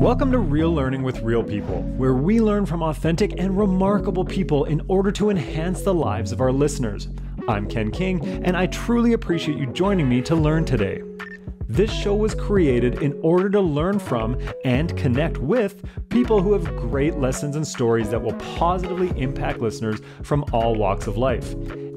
Welcome to Real Learning with Real People, where we learn from authentic and remarkable people in order to enhance the lives of our listeners. I'm Ken King, and I truly appreciate you joining me to learn today. This show was created in order to learn from and connect with people who have great lessons and stories that will positively impact listeners from all walks of life.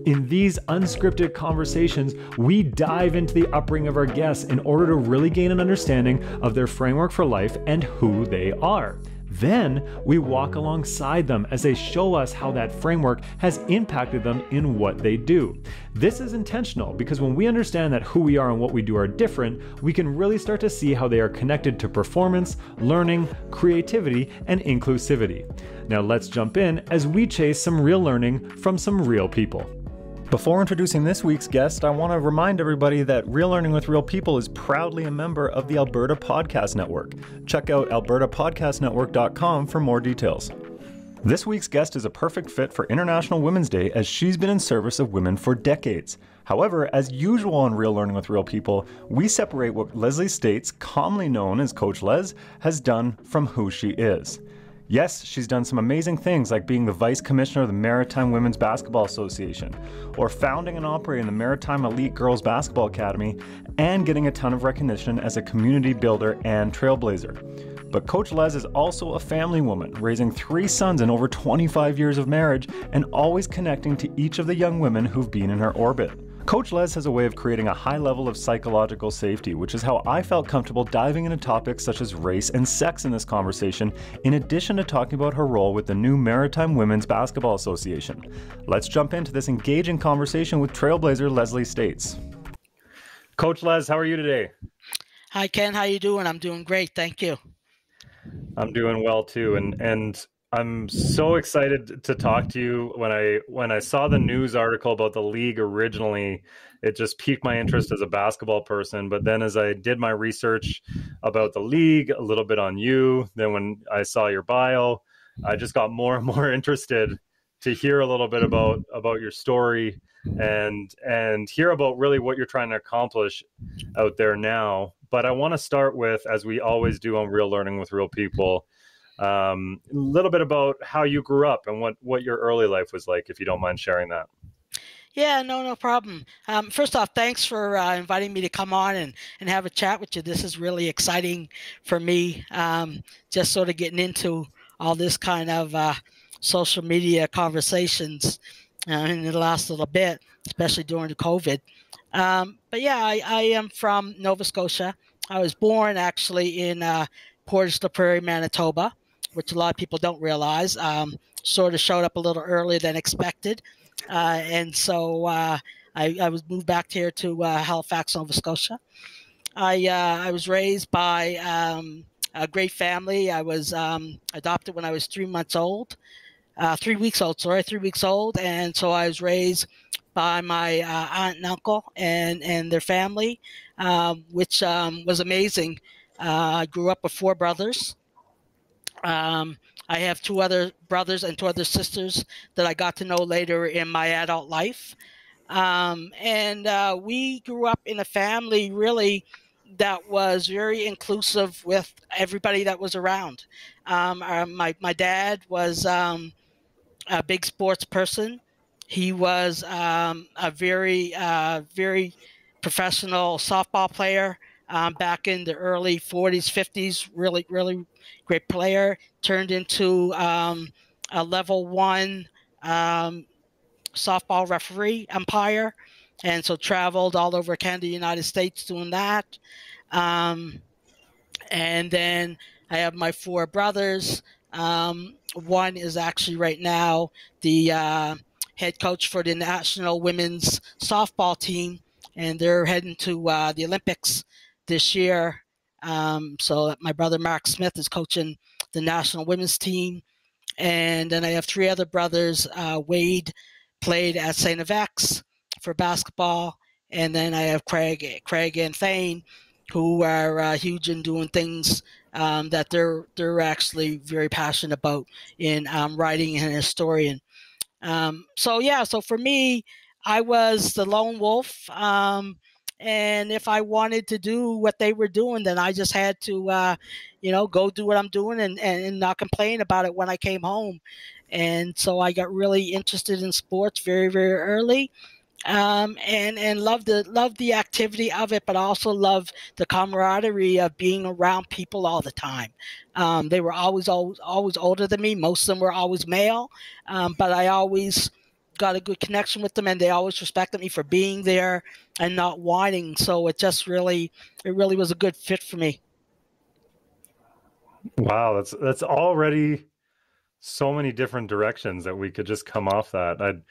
In these unscripted conversations, we dive into the upbringing of our guests in order to really gain an understanding of their framework for life and who they are. Then we walk alongside them as they show us how that framework has impacted them in what they do. This is intentional because when we understand that who we are and what we do are different, we can really start to see how they are connected to performance, learning, creativity, and inclusivity. Now let's jump in as we chase some real learning from some real people. Before introducing this week's guest, I want to remind everybody that Real Learning with Real People is proudly a member of the Alberta Podcast Network. Check out albertapodcastnetwork.com for more details. This week's guest is a perfect fit for International Women's Day as she's been in service of women for decades. However, as usual on Real Learning with Real People, we separate what Lezlie States, commonly known as Coach Lez, has done from who she is. Yes, she's done some amazing things like being the Vice Commissioner of the Maritime Women's Basketball Association, or founding and operating the Maritime Elite Girls Basketball Academy, and getting a ton of recognition as a community builder and trailblazer. But Coach Lez is also a family woman, raising 3 sons in over 25 years of marriage, and always connecting to each of the young women who've been in her orbit. Coach Lez has a way of creating a high level of psychological safety, which is how I felt comfortable diving into topics such as race and sex in this conversation, in addition to talking about her role with the new Maritime Women's Basketball Association. Let's jump into this engaging conversation with trailblazer Lezlie States. Coach Lez, how are you today? Hi, Ken. How you doing? I'm doing great. Thank you. I'm doing well too, and I'm so excited to talk to you. When I saw the news article about the league originally, it just piqued my interest as a basketball person. But then as I did my research about the league, a little bit on you, then when I saw your bio, I just got more and more interested to hear a little bit about your story and hear about really what you're trying to accomplish out there now. But I want to start with, as we always do on Real Learning with Real People, a little bit about how you grew up and what your early life was like, if you don't mind sharing that. Yeah, no problem. First off, thanks for inviting me to come on and have a chat with you. This is really exciting for me, just sort of getting into all this kind of social media conversations in the last little bit, especially during the COVID. But yeah, I am from Nova Scotia. I was born actually in Portage-la-Prairie, Manitoba, which a lot of people don't realize. Sort of showed up a little earlier than expected. And so I was moved back here to Halifax, Nova Scotia. I was raised by a great family. I was adopted when I was 3 weeks old. And so I was raised by my aunt and uncle and their family, which was amazing. I grew up with 4 brothers. I have 2 other brothers and 2 other sisters that I got to know later in my adult life. And we grew up in a family really that was very inclusive with everybody that was around. My dad was a big sports person. He was a very professional softball player back in the early 40s, 50s, really great player, turned into a level 1 softball referee umpire, and so traveled all over Canada, United States doing that. And then I have my 4 brothers. One is actually right now the head coach for the national women's softball team, and they're heading to the Olympics this year. So my brother Mark Smith is coaching the national women's team. And then I have 3 other brothers. Wade played at St. FX for basketball. And then I have Craig and Thane, who are huge in doing things that they're actually very passionate about in writing and historian. So for me, I was the lone wolf. And if I wanted to do what they were doing, then I just had to, go do what I'm doing and not complain about it when I came home. And so I got really interested in sports very, very early, and love the activity of it, but also love the camaraderie of being around people all the time. They were always older than me. Most of them were always male, but I always got a good connection with them, and they always respected me for being there and not whining. So it really was a good fit for me. Wow, that's already so many different directions that we could just come off that.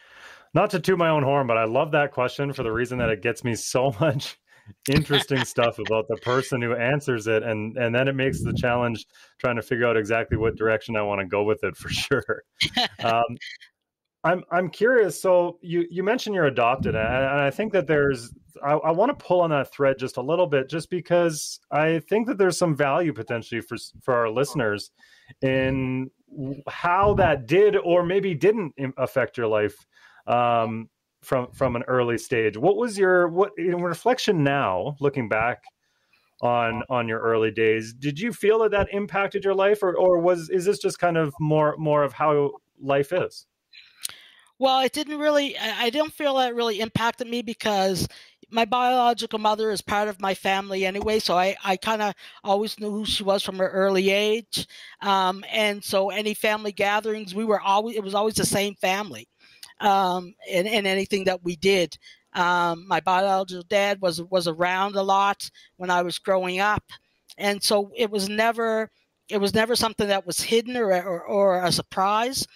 Not to toot my own horn, but I love that question for the reason that it gets me so much interesting stuff about the person who answers it, and then it makes the challenge trying to figure out exactly what direction I want to go with it for sure. Um, I'm curious. So you mentioned you're adopted, and I think that I want to pull on that thread just a little bit, just because I think that there's some value potentially for our listeners in how that did or maybe didn't affect your life from an early stage. What was in reflection now, looking back on your early days? Did you feel that impacted your life, or is this just kind of more of how life is? Well, it didn't really, I don't feel that really impacted me because my biological mother is part of my family anyway. So I kind of always knew who she was from her early age. And so any family gatherings, it was always the same family, in anything that we did. My biological dad was around a lot when I was growing up. And so it was never something that was hidden or a surprise.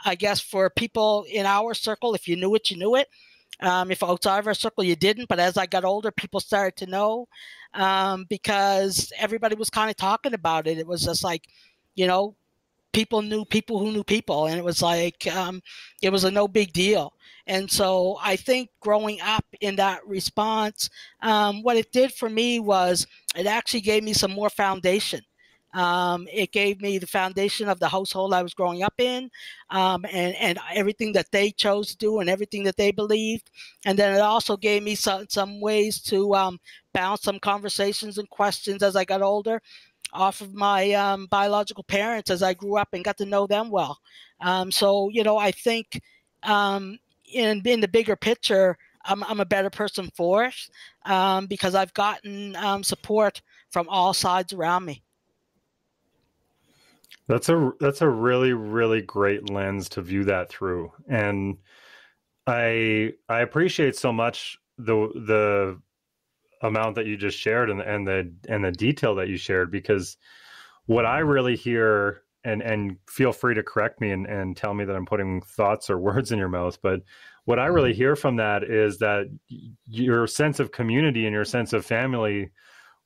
I guess for people in our circle, if you knew it, you knew it. If outside of our circle, you didn't. But as I got older, people started to know, because everybody was kind of talking about it. It was just like, you know, people knew people who knew people, and it was like, it was a no big deal. And so I think growing up in that response, what it did for me was it actually gave me some more foundation. It gave me the foundation of the household I was growing up in, and everything that they chose to do and everything that they believed. And then it also gave me some ways to bounce some conversations and questions as I got older off of my biological parents as I grew up and got to know them well. So, I think, in the bigger picture, I'm a better person for it, because I've gotten support from all sides around me. That's a really, really great lens to view that through. And I appreciate so much the amount that you just shared and the detail that you shared, because what I really hear, and feel free to correct me and tell me that I'm putting thoughts or words in your mouth, but what I really hear from that is that your sense of community and your sense of family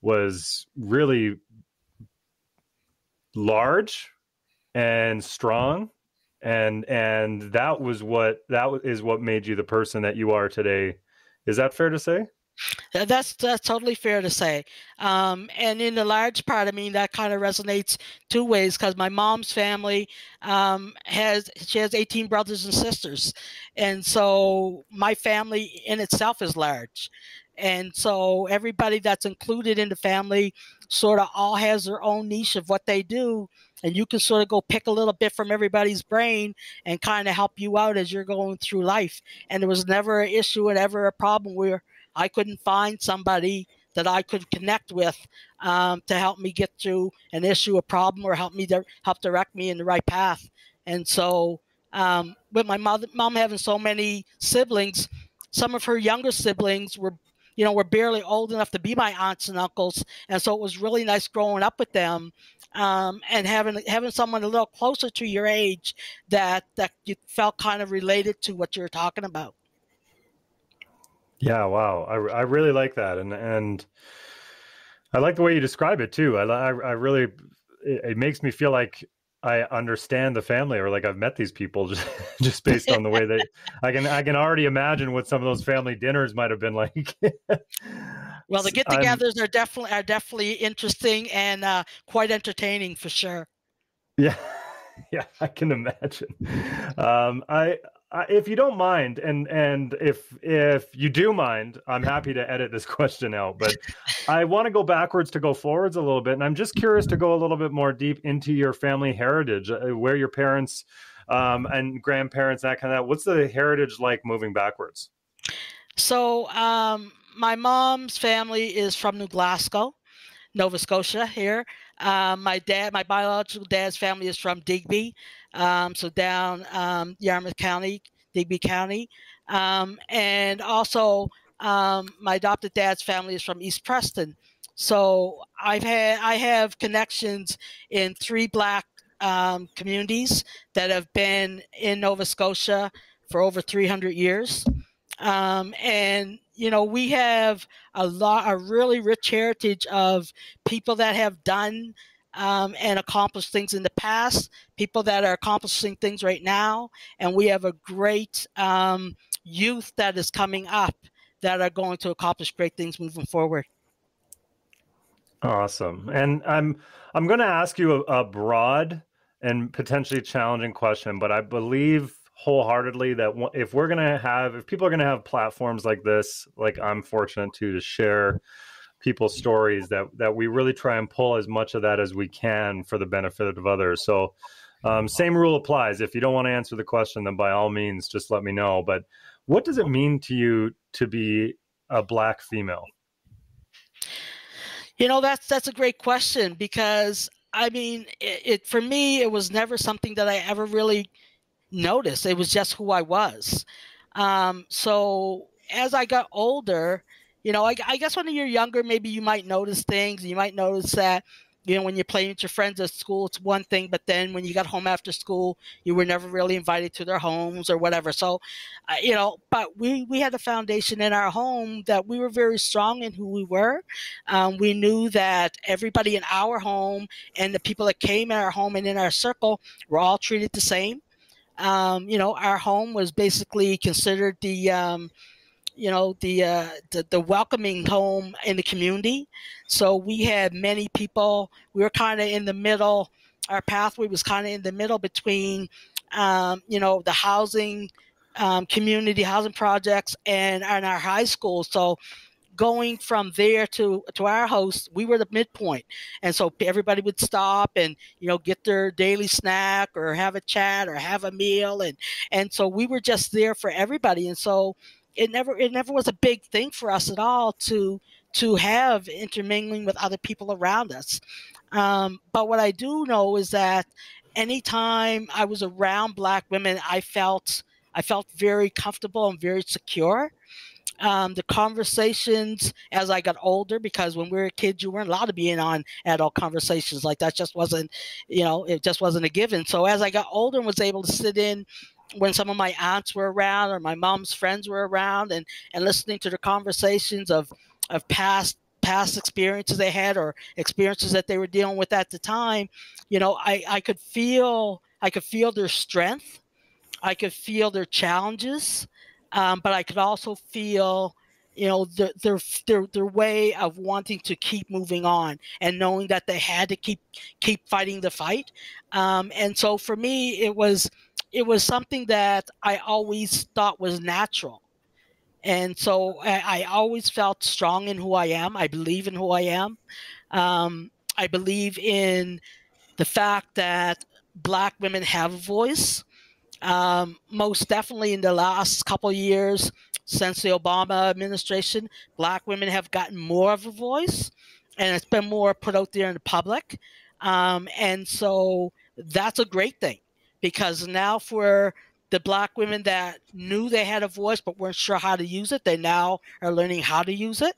was really large and strong, and that is what made you the person that you are today. Is that fair to say? That's totally fair to say. And in the large part, I mean, that kind of resonates two ways, because my mom's family has 18 brothers and sisters. And so my family in itself is large. And so everybody that's included in the family sort of all has their own niche of what they do. And you can sort of go pick a little bit from everybody's brain and kind of help you out as you're going through life. And there was never an issue and ever a problem where I couldn't find somebody that I could connect with, to help me get through an issue, a problem, or help direct me in the right path. And so, with my mom having so many siblings, some of her younger siblings were barely old enough to be my aunts and uncles, and so it was really nice growing up with them, and having someone a little closer to your age that you felt kind of related to what you're talking about. Yeah, wow. I really like that, and I like the way you describe it too. I really, it makes me feel like I understand the family, or like I've met these people just based on the way that I can already imagine what some of those family dinners might have been like. Well, the get-togethers are definitely interesting and quite entertaining for sure. Yeah, yeah, I can imagine. I if you don't mind, and if you do mind, I'm happy to edit this question out. But I want to go backwards to go forwards a little bit, and I'm just curious to go a little bit more deep into your family heritage, where your parents and grandparents, that kind of that. What's the heritage like moving backwards? So my mom's family is from New Glasgow, Nova Scotia here. My biological dad's family is from Digby, so down Yarmouth County, Digby County. And also my adopted dad's family is from East Preston. So I have connections in three Black communities that have been in Nova Scotia for over 300 years. And we have a really rich heritage of people that have done and accomplished things in the past, people that are accomplishing things right now, and we have a great youth that is coming up that are going to accomplish great things moving forward. Awesome. And I'm going to ask you a broad and potentially challenging question, but I believe wholeheartedly that if people are going to have platforms like this, like I'm fortunate to share people's stories, that we really try and pull as much of that as we can for the benefit of others. So same rule applies. If you don't want to answer the question, then by all means, just let me know. But what does it mean to you to be a Black female? That's a great question, because I mean, for me, it was never something that I ever really noticed. It was just who I was. So as I got older, I guess when you're younger, maybe you might notice things. You might notice that, when you're playing with your friends at school, it's one thing, but then when you got home after school, you were never really invited to their homes or whatever. So, but we had a foundation in our home that we were very strong in who we were. We knew that everybody in our home and the people that came in our home and in our circle were all treated the same. Our home was basically considered the welcoming home in the community. So we had many people. We were kind of in the middle. Our pathway was kind of in the middle between, the housing, community housing projects and our high school. So going from there to our house, we were the midpoint. And so everybody would stop and, get their daily snack or have a chat or have a meal. And so we were just there for everybody. And so it never was a big thing for us at all to have intermingling with other people around us. But what I do know is that anytime I was around Black women, I felt very comfortable and very secure. The conversations as I got older, because when we were kids, you weren't allowed to be in on adult conversations like that. Just wasn't, it just wasn't a given. So as I got older and was able to sit in when some of my aunts were around or my mom's friends were around, and listening to the conversations of past experiences they had or experiences that they were dealing with at the time, I could feel their strength. I could feel their challenges. But I could also feel, their way of wanting to keep moving on and knowing that they had to keep fighting the fight. And so for me, it was something that I always thought was natural. And so I always felt strong in who I am. I believe in who I am. I believe in the fact that Black women have a voice. Most definitely in the last couple of years since the Obama administration, Black women have gotten more of a voice, and it's been more put out there in the public. And so that's a great thing, because now for the Black women that knew they had a voice but weren't sure how to use it, they now are learning how to use it.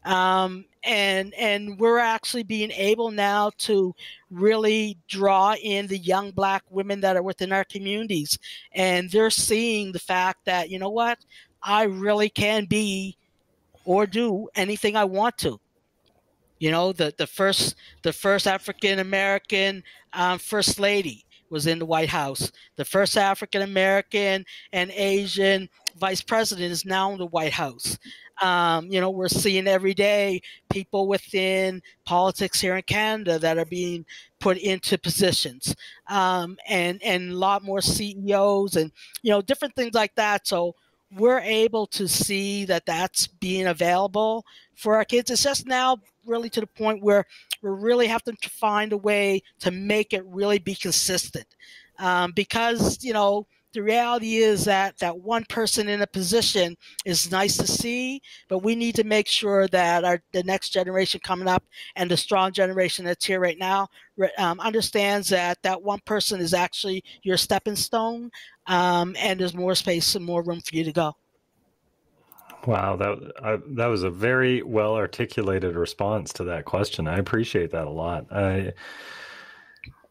And we're actually being able now to really draw in the young Black women that are within our communities. And they're seeing the fact that, you know what, I really can be or do anything I want to. The first African American first lady was in the White House. The first African American and Asian vice president is now in the White House. We're seeing every day people within politics here in Canada that are being put into positions, and a lot more CEOs and, different things like that. So we're able to see that that's being available for our kids. It's just now really to the point where we're really having to find a way to make it really be consistent, because, the reality is that one person in a position is nice to see, but we need to make sure that the next generation coming up and the strong generation that's here right now understands that one person is actually your stepping stone, and there's more space and more room for you to go. Wow, that was a very well articulated response to that question. I appreciate that a lot.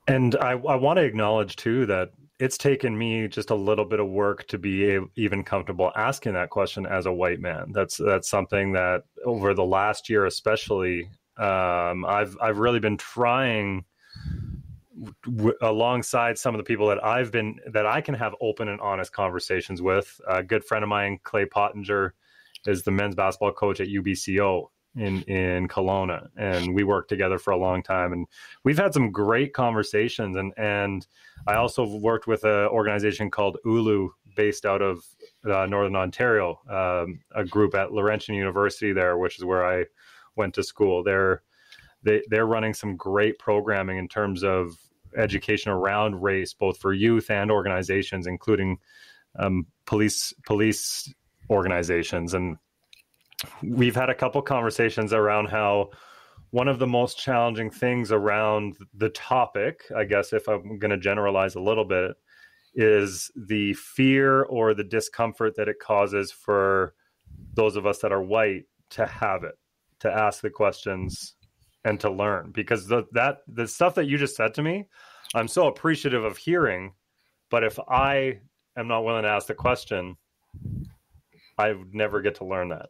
And I want to acknowledge too that it's taken me just a little bit of work to be even comfortable asking that question as a white man. That's something that over the last year, especially, I've really been trying alongside some of the people that I can have open and honest conversations with. A good friend of mine, Clay Pottinger, is the men's basketball coach at UBCO in Kelowna, and we worked together for a long time, and we've had some great conversations. And I also worked with an organization called ULU, based out of Northern Ontario, a group at Laurentian University there, which is where I went to school. They're running some great programming in terms of education around race, both for youth and organizations, including police organizations. And we've had a couple conversations around how one of the most challenging things around the topic, I guess if I'm going to generalize a little bit, is the fear or the discomfort that it causes for those of us that are white to have it, to ask the questions and to learn. Because the stuff that you just said to me, I'm so appreciative of hearing, but if I am not willing to ask the question, I would never get to learn that.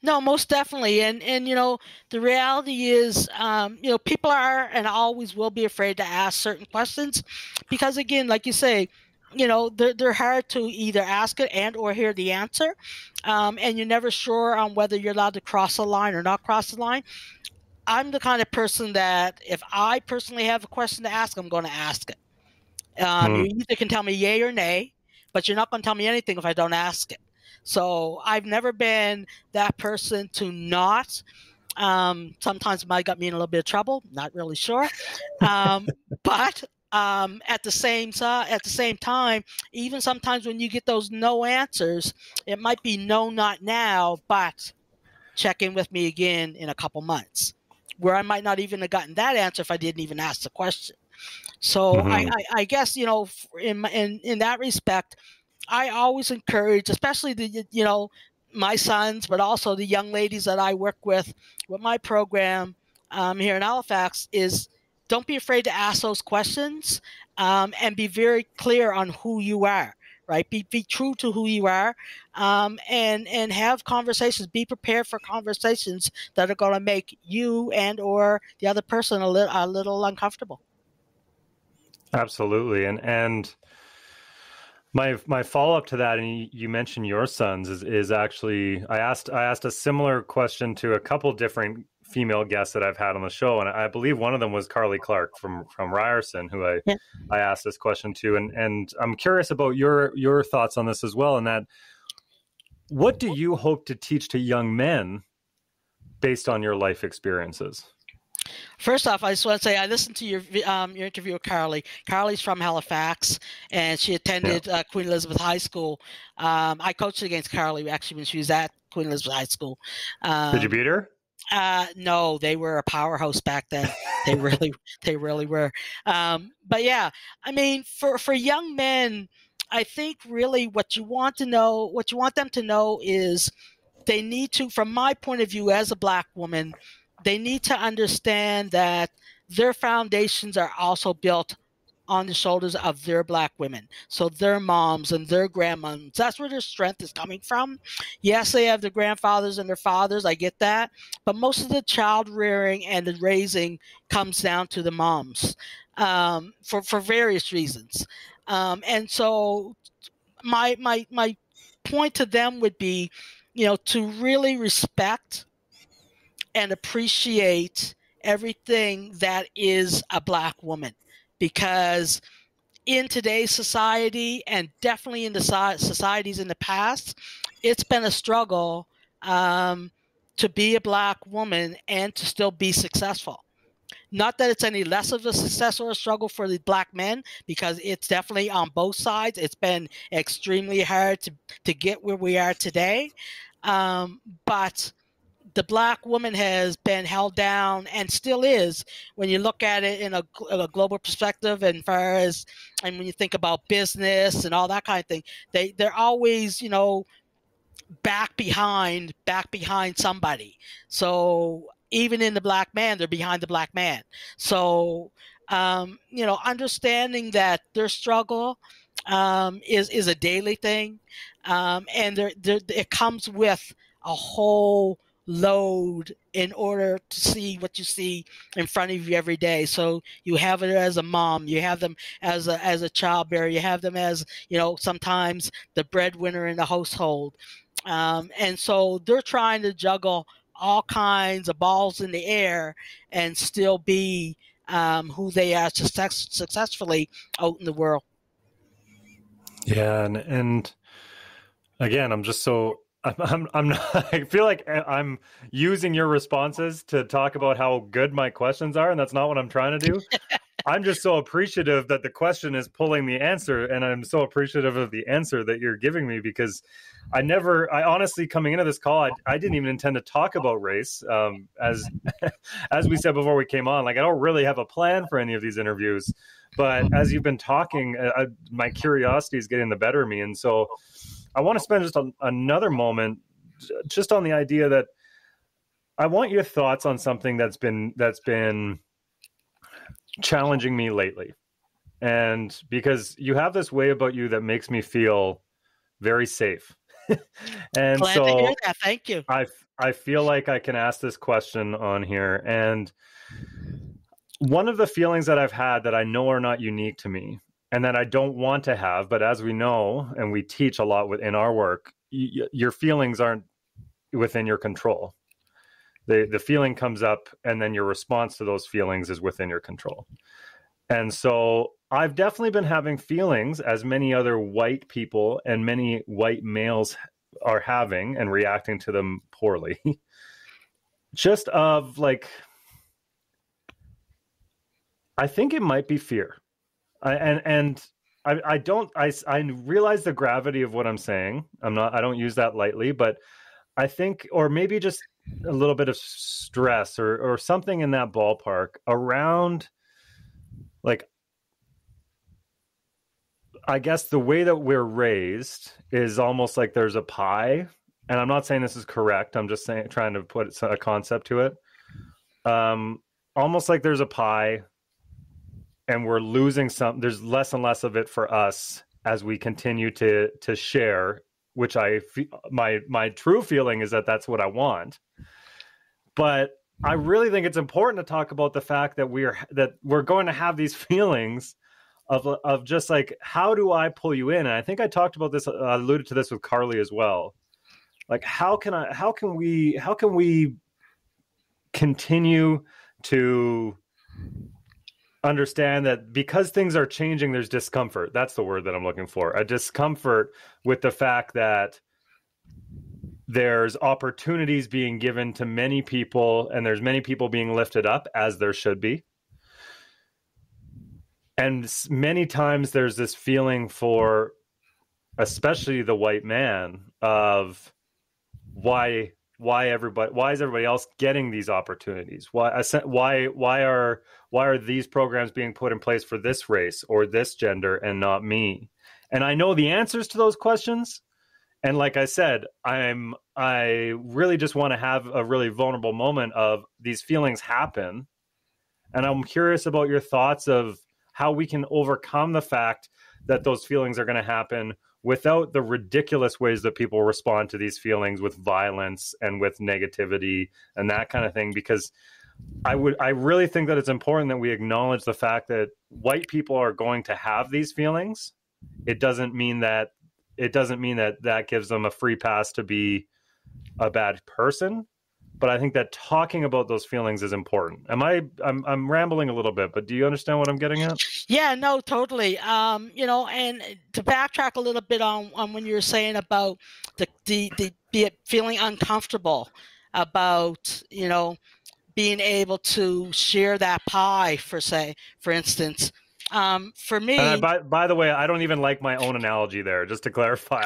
No, most definitely. And the reality is, people are and always will be afraid to ask certain questions because, again, like you say, they're hard to either ask it and or hear the answer. And you're never sure on whether you're allowed to cross the line or not cross the line. I'm the kind of person that if I personally have a question to ask, I'm going to ask it. You either can tell me yay or nay, but you're not going to tell me anything if I don't ask it. So I've never been that person to not. Sometimes it might got me in a little bit of trouble. Not really sure. But at the same time, even sometimes when you get those no answers, it might be no, not now, but check in with me again in a couple months, where I might not even have gotten that answer if I didn't even ask the question. So I guess, in that respect, I always encourage, especially my sons, but also the young ladies that I work with my program here in Halifax, is don't be afraid to ask those questions, and be very clear on who you are. Right, be true to who you are, and have conversations. Be prepared for conversations that are going to make you and or the other person a little uncomfortable. Absolutely, and my follow up to that, and you mentioned your sons, is actually I asked a similar question to a couple different female guests that I've had on the show, and I believe one of them was Carly Clark from Ryerson, who I asked this question to, and I'm curious about your thoughts on this as well. And that, what do you hope to teach to young men based on your life experiences? First off, I just want to say I listened to your interview with Carly. Carly's from Halifax, and she attended Queen Elizabeth High School. I coached against Carly actually when she was at Queen Elizabeth High School. Did you beat her? No, they were a powerhouse back then. They really were. But yeah, I mean, for young men, I think really what you want them to know is they need to, from my point of view as a Black woman, they need to understand that their foundations are also built on the shoulders of their Black women. So their moms and their grandmoms, that's where their strength is coming from. Yes, they have their grandfathers and their fathers, I get that. But most of the child rearing and the raising comes down to the moms, for various reasons. And so my point to them would be, to really respect and appreciate everything that is a Black woman, because in today's society, and definitely in the societies in the past, it's been a struggle to be a Black woman and to still be successful. Not that it's any less of a success or a struggle for the Black men, because it's definitely on both sides. It's been extremely hard to get where we are today. But the Black woman has been held down and still is, when you look at it in a global perspective, and far as, and when you think about business and all that kind of thing, they're always, back behind somebody. So even in the Black man, they're behind the Black man. So understanding that their struggle is a daily thing, and it comes with a whole load in order to see what you see in front of you every day. So you have it as a mom, you have them as a child bearer, you have them as sometimes the breadwinner in the household, and so they're trying to juggle all kinds of balls in the air and still be who they are successfully out in the world. Yeah, and again, I'm just so I'm not, I feel like I'm using your responses to talk about how good my questions are, and that's not what I'm trying to do. I'm just so appreciative that the question is pulling the answer, and I'm so appreciative of the answer that you're giving me, because I honestly, coming into this call, I didn't even intend to talk about race. As we said before we came on, like, I don't really have a plan for any of these interviews, but as you've been talking, my curiosity is getting the better of me. And so I want to spend just another moment just on the idea that I want your thoughts on something that's been challenging me lately. And because you have this way about you that makes me feel very safe. And Glad to hear that. Thank you. I feel like I can ask this question on here. And one of the feelings that I've had that I know are not unique to me and that I don't want to have, but as we know, and we teach a lot in our work, your feelings aren't within your control. The feeling comes up, and then your response to those feelings is within your control. And so I've definitely been having feelings, as many other white people and many white males are having, and reacting to them poorly. Just of like, I think it might be fear. I realize the gravity of what I'm saying. I don't use that lightly, but I think, or maybe just a little bit of stress or something in that ballpark around, like, I guess the way that we're raised is almost like there's a pie, and I'm not saying this is correct. I'm just trying to put a concept to it. Almost like there's a pie, and we're losing some. There's less and less of it for us as we continue to share. Which my true feeling is that that's what I want. But I really think it's important to talk about the fact that we're going to have these feelings of just like, how do I pull you in? And I think I talked about this, alluded to this with Carly as well. Like, how can we continue to understand that because things are changing, there's discomfort. That's the word that I'm looking for. A discomfort with the fact that there's opportunities being given to many people, and there's many people being lifted up, as there should be. And many times there's this feeling for, especially the white man, of why is everybody else getting these opportunities? Why are these programs being put in place for this race or this gender and not me? And I know the answers to those questions. And like I said, I really just want to have a really vulnerable moment of these feelings happen. And I'm curious about your thoughts of how we can overcome the fact that those feelings are going to happen without the ridiculous ways that people respond to these feelings, with violence and with negativity and that kind of thing. Because I really think that it's important that we acknowledge the fact that white people are going to have these feelings. It doesn't mean that gives them a free pass to be a bad person, but I think that talking about those feelings is important. I'm rambling a little bit, but do you understand what I'm getting at? Yeah, no, totally. You know, and to backtrack a little bit on when you were saying about the feeling uncomfortable about, you know, being able to share that pie, for instance. For And me, by the way, I don't even like my own analogy there. Just to clarify,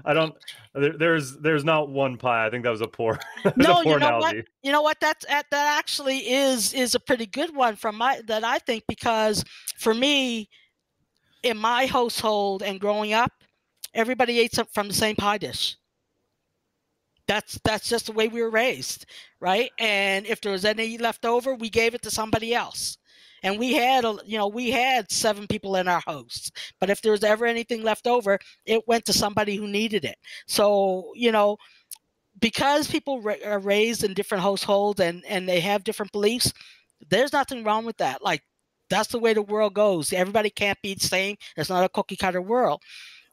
I don't. There's not one pie. I think that was a poor, that was a no, poor analogy. you know what, that actually is a pretty good one that I think, because for me, in my household and growing up, everybody ate from the same pie dish. That's just the way we were raised, right? And if there was any left over, we gave it to somebody else. And we had 7 people in our house, but if there was ever anything left over, it went to somebody who needed it. So, you know, because people are raised in different households and they have different beliefs, there's nothing wrong with that. Like, that's the way the world goes. Everybody can't be the same. It's not a cookie cutter world.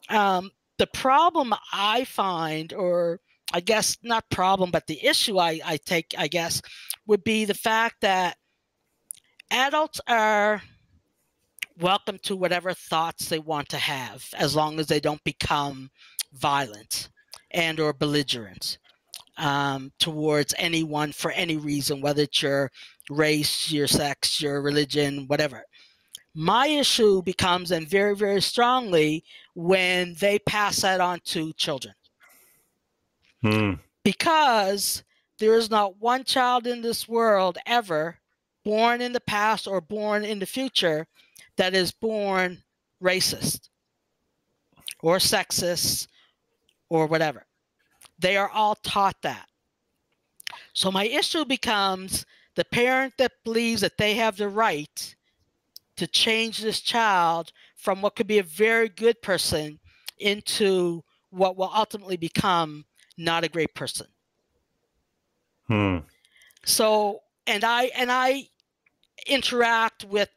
The problem I find, or I guess not problem, but the issue I take, I guess, would be the fact that adults are welcome to whatever thoughts they want to have, as long as they don't become violent and or belligerent towards anyone for any reason, whether it's your race, your sex, your religion, whatever. My issue becomes, and very, very strongly, when they pass that on to children. Because there is not one child in this world ever born in the past or born in the future that is born racist or sexist or whatever. They are all taught that. So my issue becomes the parent that believes that they have the right to change this child from what could be a very good person into what will ultimately become not a great person. So, and I interact with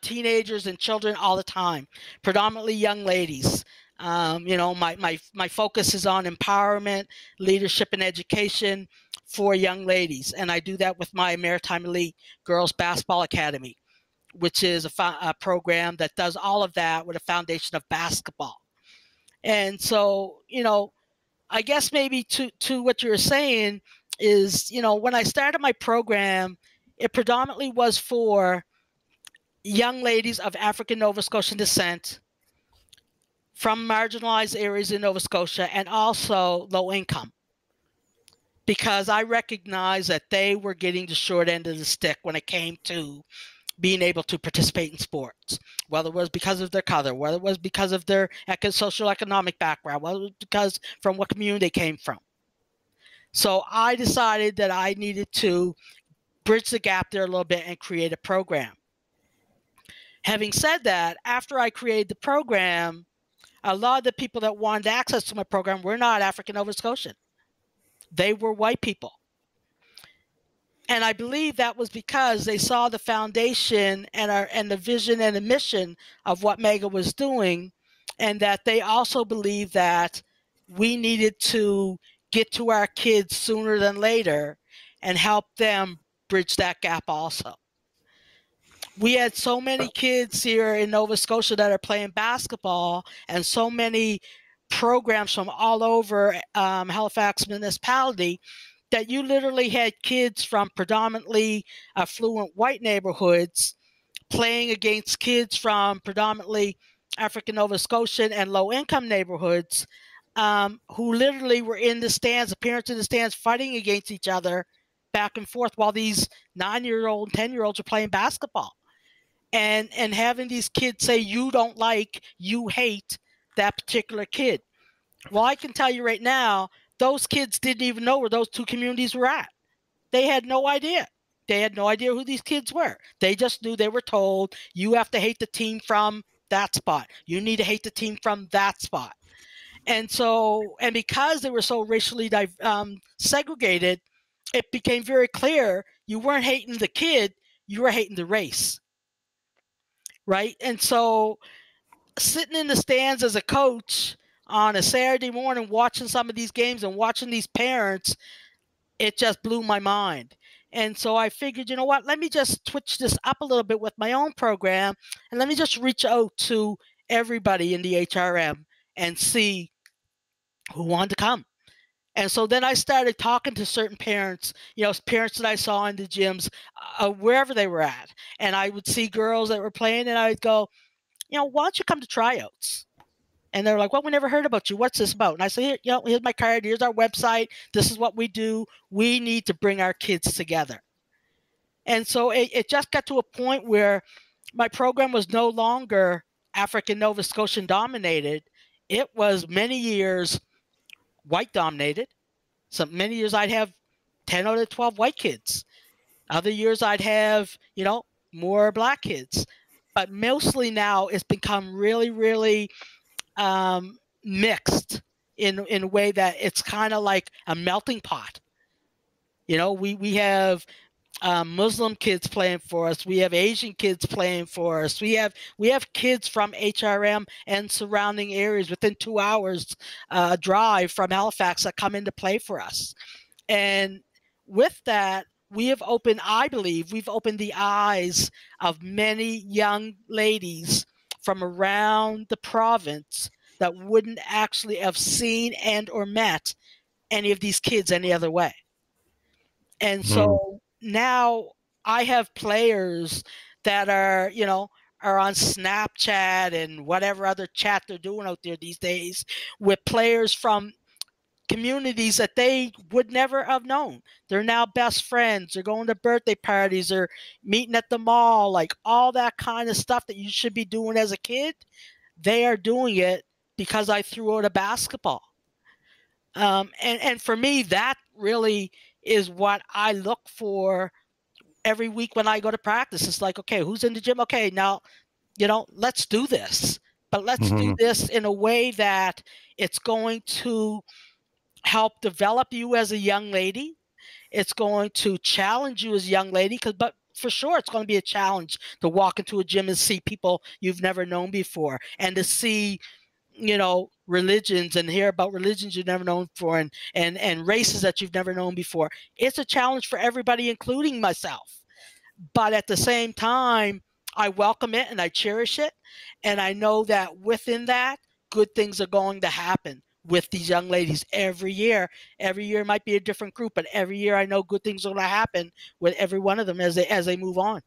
teenagers and children all the time, predominantly young ladies. You know, my focus is on empowerment, leadership, and education for young ladies, and I do that with my Maritime Elite Girls Basketball Academy, which is a program that does all of that with a foundation of basketball. And so, you know, I guess maybe to what you're saying is, you know, when I started my program, it predominantly was for young ladies of African Nova Scotian descent from marginalized areas in Nova Scotia, and also low income, because I recognized that they were getting the short end of the stick when it came to being able to participate in sports, whether it was because of their color, whether it was because of their social economic background, whether it was because from what community they came from. So I decided that I needed to bridge the gap there a little bit and create a program. Having said that, after I created the program, a lot of the people that wanted access to my program were not African Nova Scotian. They were white people. And I believe that was because they saw the foundation and the vision and the mission of what Mwba was doing, and that they also believed that we needed to get to our kids sooner than later and help them bridge that gap also. We had so many kids here in Nova Scotia that are playing basketball, and so many programs from all over Halifax municipality, that you literally had kids from predominantly affluent white neighborhoods playing against kids from predominantly African Nova Scotian and low-income neighborhoods, who literally were in the stands, the parents in the stands, fighting against each other back and forth while these 9-year-old and 10-year-olds are playing basketball. And having these kids say, you don't like, you hate that particular kid. Well, I can tell you right now, those kids didn't even know where those two communities were at. They had no idea. They had no idea who these kids were. They just knew, they were told, you have to hate the team from that spot. You need to hate the team from that spot. And so, and because they were so racially segregated, it became very clear you weren't hating the kid, you were hating the race. Right? And so, sitting in the stands as a coach on a Saturday morning watching some of these games and watching these parents, it just blew my mind. And so I figured, you know what, let me just switch this up a little bit with my own program, and let me just reach out to everybody in the HRM and see who wanted to come. And so then I started talking to certain parents, parents that I saw in the gyms, wherever they were at. And I would see girls that were playing, and I'd go, why don't you come to tryouts? And they're like, well, we never heard about you. What's this about? And I say, here's my card. Here's our website. This is what we do. We need to bring our kids together. And so it just got to a point where my program was no longer African Nova Scotian dominated. It was many years white dominated. So many years I'd have 10 out of 12 white kids. Other years I'd have, more black kids. But mostly now it's become really, really mixed in a way that it's kind of like a melting pot. We have Muslim kids playing for us. We have Asian kids playing for us. We have kids from HRM and surrounding areas within 2 hours drive from Halifax that come in to play for us. And with that, I believe we've opened the eyes of many young ladies from around the province that wouldn't actually have seen and or met any of these kids any other way. And so now I have players that are on Snapchat and whatever other chat they're doing out there these days with players from communities that they would never have known. They're now best friends. They're going to birthday parties. They're meeting at the mall, like all that kind of stuff that you should be doing as a kid. They are doing it because I threw out a basketball. And for me, that really is what I look for every week when I go to practice. It's like, okay, who's in the gym? Okay, now, let's do this. But let's do this in a way that it's going to help develop you as a young lady. It's going to challenge you as a young lady, but for sure it's going to be a challenge to walk into a gym and see people you've never known before, and to see religions and hear about religions you've never known before, and races that you've never known before. It's a challenge for everybody, including myself. But at the same time, I welcome it and I cherish it. And I know that within that, good things are going to happen with these young ladies every year. Every year might be a different group, but every year I know good things are going to happen with every one of them as they move on.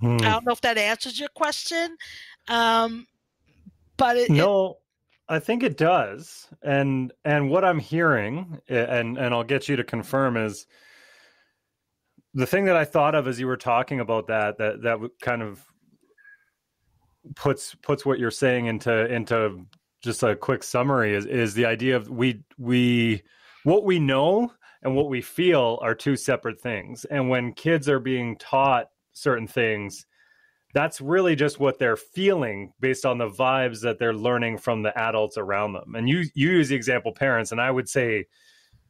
I don't know if that answers your question. But I think it does. And what I'm hearing, and I'll get you to confirm, is the thing that I thought of as you were talking about that kind of puts what you're saying into just a quick summary is the idea of what we know and what we feel are two separate things. And when kids are being taught certain things, that's really just what they're feeling based on the vibes that they're learning from the adults around them. And you use the example parents, and I would say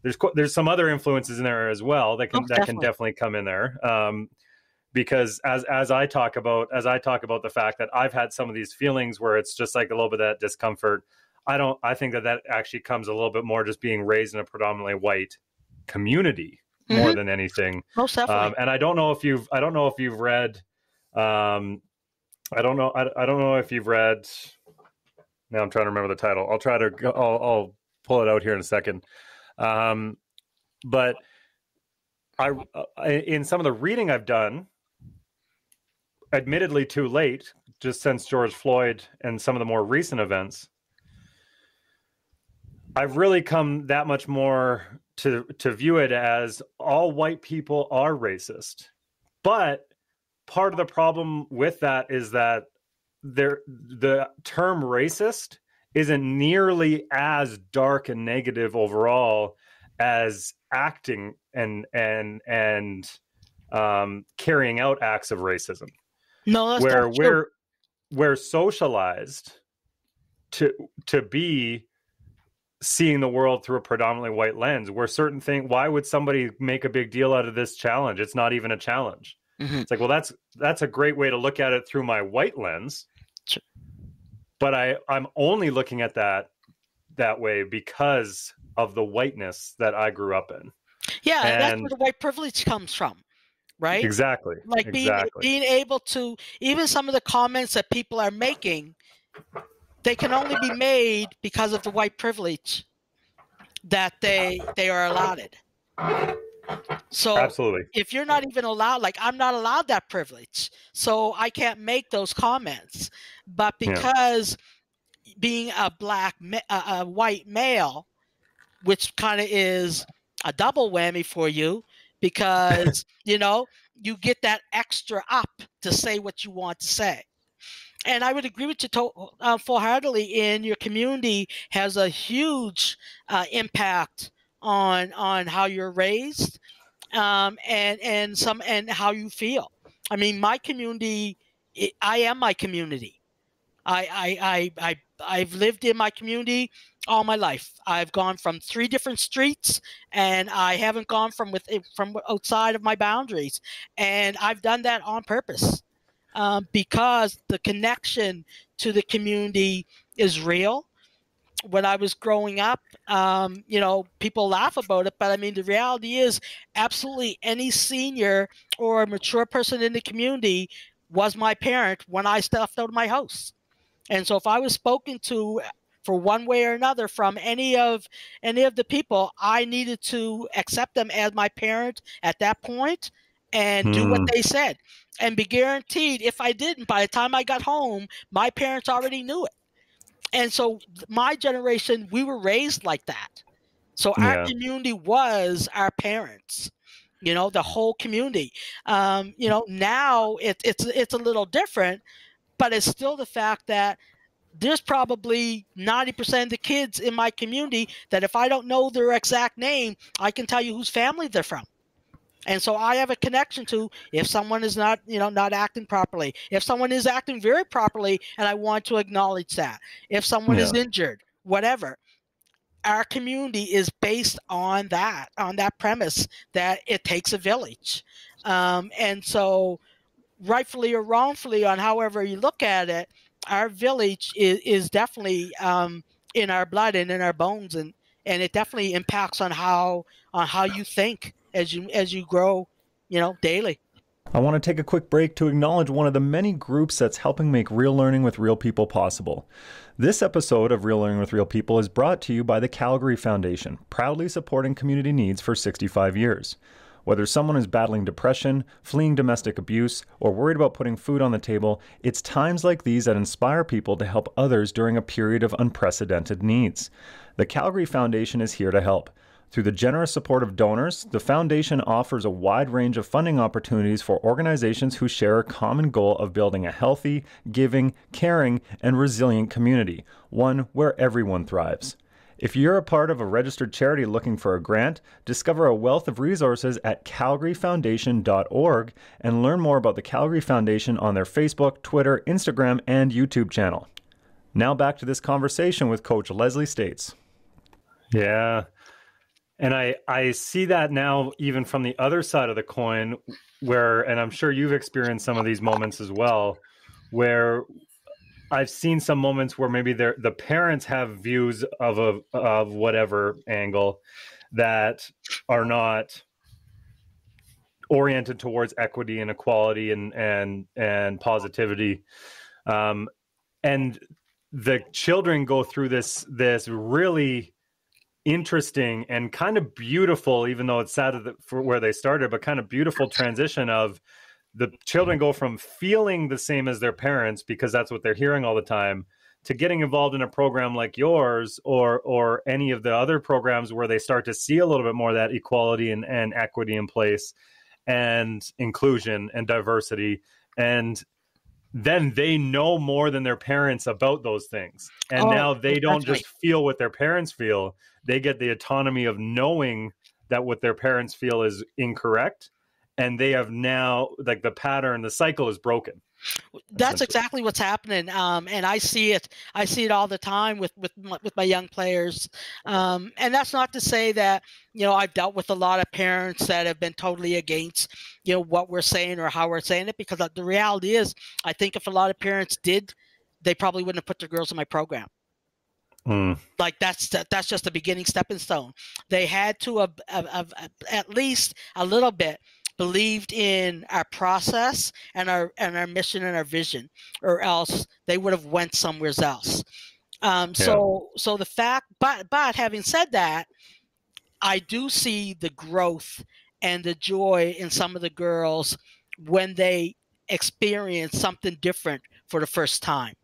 there's some other influences in there as well that can definitely come in there. Because as I talk about the fact that I've had some of these feelings where it's just like a little bit of that discomfort, I think that actually comes a little bit more just being raised in a predominantly white community more than anything. Most definitely. And I don't know if you've read. I don't know if you've read. Now I'm trying to remember the title. I'll pull it out here in a second. But in some of the reading I've done, admittedly too late, just since George Floyd and some of the more recent events, I've really come that much more to view it as all white people are racist. But part of the problem with that is that the term racist isn't nearly as dark and negative overall as acting and carrying out acts of racism. No, that's not true. We're socialized to be seeing the world through a predominantly white lens, where certain things, why would somebody make a big deal out of this challenge? It's not even a challenge. It's like, well, that's a great way to look at it through my white lens. Sure. But I'm only looking at that way because of the whiteness that I grew up in. Yeah, and that's where And the white privilege comes from, right? exactly, Like exactly. being able to, even some of the comments that people are making, they can only be made because of the white privilege that they are allotted. So Absolutely. if you're not even allowed, like I'm not allowed that privilege, so I can't make those comments. But Yeah. because being a white male, which kind of is a double whammy for you, because you get that extra up to say what you want to say. And I would agree with you full-heartedly. In your community has a huge impact on how you're raised, and how you feel. I mean, my community, I am my community. I've lived in my community all my life. I've gone from 3 different streets, and I haven't gone from outside of my boundaries. And I've done that on purpose, because the connection to the community is real. When I was growing up, people laugh about it, but I mean, the reality is absolutely any senior or mature person in the community was my parent when I stepped out of my house. And so if I was spoken to for one way or another from any of the people, I needed to accept them as my parent at that point and do what Hmm. they said, and be guaranteed if I didn't, by the time I got home, my parents already knew it. And so my generation, we were raised like that. So our Yeah. community was our parents, the whole community. Now it's a little different, but it's still the fact that there's probably 90% of the kids in my community that if I don't know their exact name, I can tell you whose family they're from. And so I have a connection to, if someone is not acting properly, if someone is acting very properly, and I want to acknowledge that, if someone is Yeah. injured, whatever. Our community is based on that premise that it takes a village. And so, rightfully or wrongfully, on however you look at it, our village is definitely in our blood and in our bones, and it definitely impacts on how you think as you grow, daily. I want to take a quick break to acknowledge one of the many groups that's helping make real learning with real people possible. This episode of Real Learning with Real People is brought to you by the Calgary Foundation, proudly supporting community needs for 65 years. Whether someone is battling depression, fleeing domestic abuse, or worried about putting food on the table, it's times like these that inspire people to help others during a period of unprecedented needs. The Calgary Foundation is here to help. Through the generous support of donors, the Foundation offers a wide range of funding opportunities for organizations who share a common goal of building a healthy, giving, caring, and resilient community, one where everyone thrives. If you're a part of a registered charity looking for a grant, discover a wealth of resources at calgaryfoundation.org and learn more about the Calgary Foundation on their Facebook, Twitter, Instagram, and YouTube channel. Now back to this conversation with Coach Lezlie States. Yeah. And I see that now even from the other side of the coin where, and I'm sure you've experienced some of these moments as well, where I've seen some moments where maybe the parents have views of whatever angle that are not oriented towards equity and equality and positivity. And the children go through this really interesting and kind of beautiful, even though it's sad for where they started, but kind of beautiful transition of the children go from feeling the same as their parents because that's what they're hearing all the time, to getting involved in a program like yours or any of the other programs where they start to see a little bit more of that equality and equity in place and inclusion and diversity. And then they know more than their parents about those things. And now they don't just feel what their parents feel. They get the autonomy of knowing that what their parents feel is incorrect. And they have now, like, the pattern, the cycle is broken. That's exactly what's happening, and I see it all the time with my young players, and that's not to say that I've dealt with a lot of parents that have been totally against what we're saying or how we're saying it, because the reality is, I think if a lot of parents did, they probably wouldn't have put their girls in my program. Like that's just a beginning stepping stone. They had to have at least a little bit believed in our process and our mission and our vision, or else they would have went somewhere else. So the fact, but having said that, I do see the growth and the joy in some of the girls when they experience something different for the first time.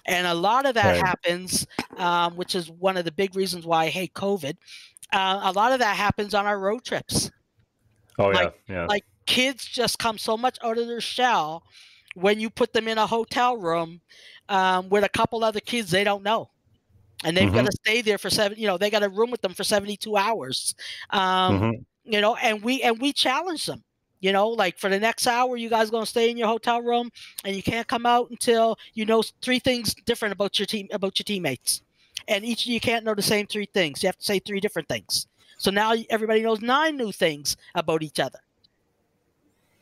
And a lot of that happens, which is one of the big reasons why I hate COVID. A lot of that happens on our road trips. Like kids just come so much out of their shell when you put them in a hotel room with a couple other kids they don't know. And they've got to stay there for they got a room with them for 72 hours. And we challenge them, like for the next hour, you guys going to stay in your hotel room and you can't come out until you know 3 things different about your teammates. And each of you can't know the same 3 things. You have to say 3 different things. So now everybody knows 9 new things about each other.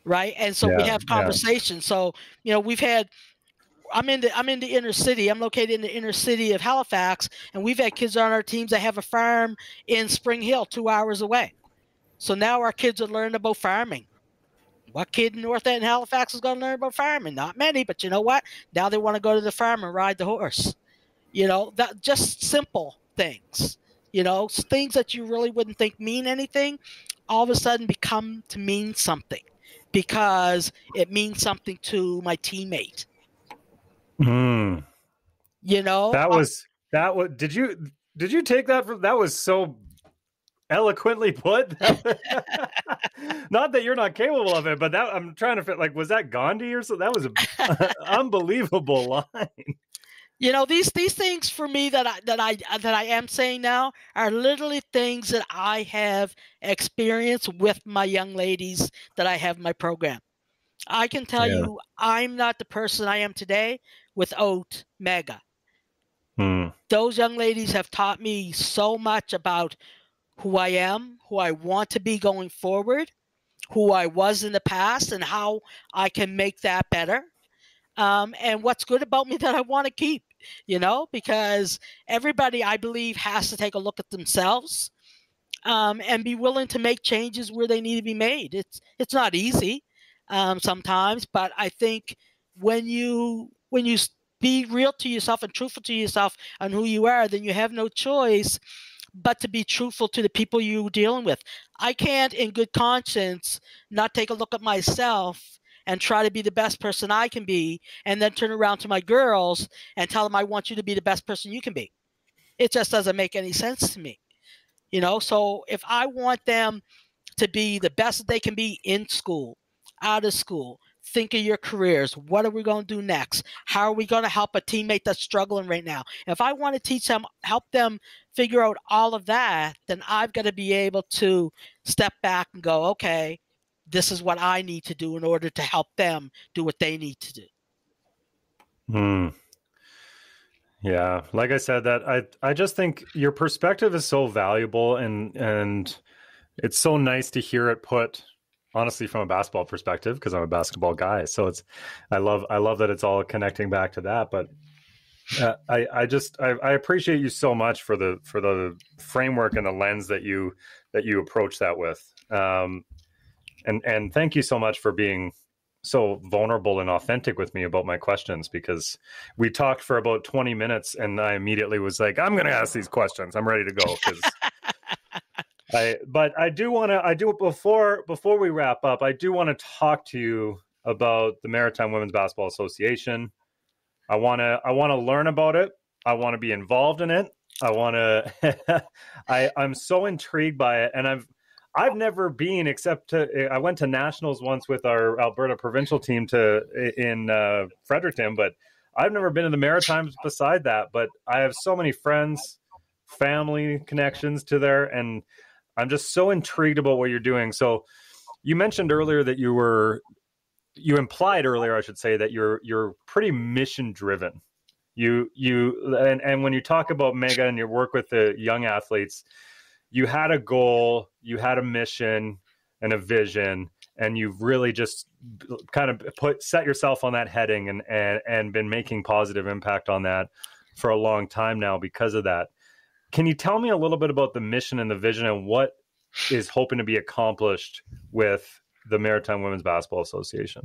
Right. And so we have conversations. So, we've had, I'm in the inner city. I'm located in the inner city of Halifax, and we've had kids on our teams that have a farm in Spring Hill, 2 hours away. So now our kids are learning about farming. What kid in North End Halifax is going to learn about farming? Not many, but you know what? Now they want to go to the farm and ride the horse. That just simple things. Things that you really wouldn't think mean anything, all of a sudden become to mean something because it means something to my teammate. That was did you take that from, that was so eloquently put. Not that you're not capable of it, but that I'm trying to fit, like, was that Gandhi or something? That was an unbelievable line. These things for me that I am saying now are literally things that I have experienced with my young ladies that I have in my program. I can tell you I'm not the person I am today without Mwba. Those young ladies have taught me so much about who I am, who I want to be going forward, who I was in the past, and how I can make that better. And what's good about me that I want to keep, because everybody, I believe, has to take a look at themselves and be willing to make changes where they need to be made. It's not easy sometimes, but I think when you be real to yourself and truthful to yourself on who you are, then you have no choice but to be truthful to the people you're dealing with. I can't, in good conscience, not take a look at myself and try to be the best person I can be, and then turn around to my girls and tell them I want you to be the best person you can be. It just doesn't make any sense to me. So if I want them to be the best that they can be in school, out of school, think of your careers. What are we going to do next? How are we going to help a teammate that's struggling right now? If I want to teach them, help them figure out all of that, then I've got to be able to step back and go, okay, this is what I need to do in order to help them do what they need to do. Yeah, like I said, that I just think your perspective is so valuable, and it's so nice to hear it put honestly from a basketball perspective, because I'm a basketball guy. So I love that it's all connecting back to that. But I appreciate you so much for the framework and the lens that you approach that with. And thank you so much for being so vulnerable and authentic with me about my questions, because we talked for about 20 minutes and I immediately was like, I'm going to ask these questions. I'm ready to go. Before we wrap up, I do want to talk to you about the Maritime Women's Basketball Association. I want to learn about it. I want to be involved in it. I'm so intrigued by it. And I've never been, I went to nationals once with our Alberta provincial team in Fredericton, but I've never been to the Maritimes beside that. But I have so many friends, family connections to there, and I'm just so intrigued about what you're doing. So you mentioned earlier that you implied earlier, I should say, that you're pretty mission driven. And when you talk about Mwba and your work with the young athletes, you had a goal, you had a mission and a vision, and you've really just kind of set yourself on that heading and been making positive impact on that for a long time now because of that. Can you tell me a little bit about the mission and the vision and what is hoping to be accomplished with the Maritime Women's Basketball Association?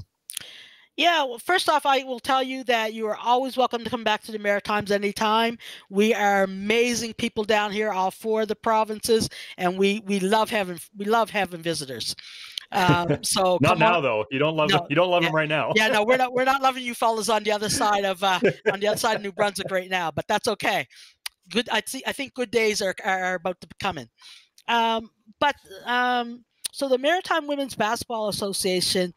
Yeah, well, first off, I will tell you that you are always welcome to come back to the Maritimes anytime. We are amazing people down here, all four of the provinces, and we love having visitors. So not come now on. though. You don't love them. You don't love them right now. Yeah, no, we're not loving you fellas on the other side of New Brunswick right now, but that's okay. Good. I think good days are about to be coming. But so the Maritime Women's Basketball Association,